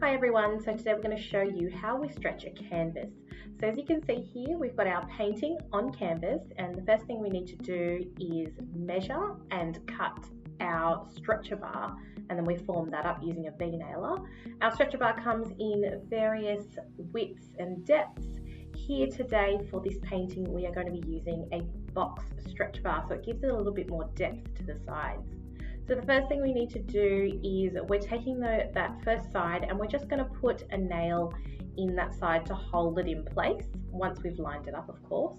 Hi everyone, so today we're going to show you how we stretch a canvas. So as you can see here, we've got our painting on canvas, and the first thing we need to do is measure and cut our stretcher bar, and then we form that up using a V-nailer. Our stretcher bar comes in various widths and depths. Here today for this painting we are going to be using a box stretch bar, so it gives it a little bit more depth to the sides. So the first thing we need to do is we're taking that first side and we're just going to put a nail in that side to hold it in place once we've lined it up, of course.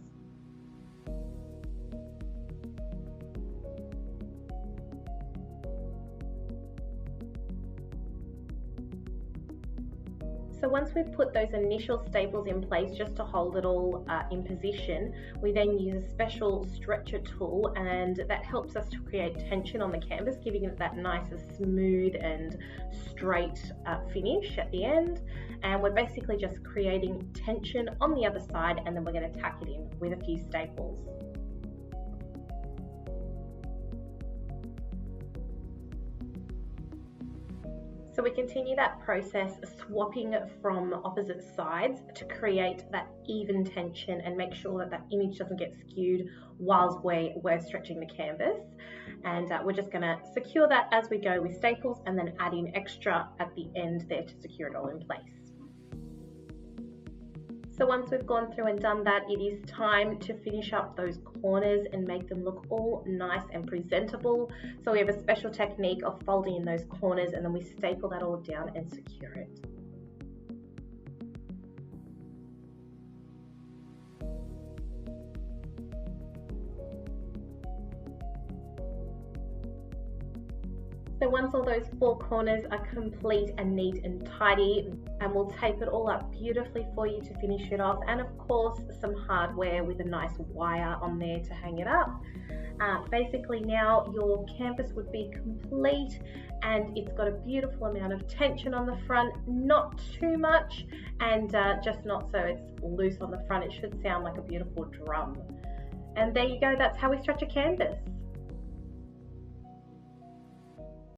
So once we've put those initial staples in place just to hold it all in position, we then use a special stretcher tool, and that helps us to create tension on the canvas, giving it that nice smooth and straight finish at the end. And we're basically just creating tension on the other side, and then we're going to tack it in with a few staples. So we continue that process, swapping from opposite sides to create that even tension and make sure that that image doesn't get skewed whilst we're stretching the canvas. And we're just going to secure that as we go with staples, and then add in extra at the end there to secure it all in place. So once we've gone through and done that, it is time to finish up those corners and make them look all nice and presentable. So we have a special technique of folding in those corners, and then we staple that all down and secure it. So once all those four corners are complete and neat and tidy, and we'll tape it all up beautifully for you to finish it off, and of course some hardware with a nice wire on there to hang it up. Basically now your canvas would be complete, and it's got a beautiful amount of tension on the front, not too much, and just not so it's loose on the front. It should sound like a beautiful drum. And there you go, that's how we stretch a canvas.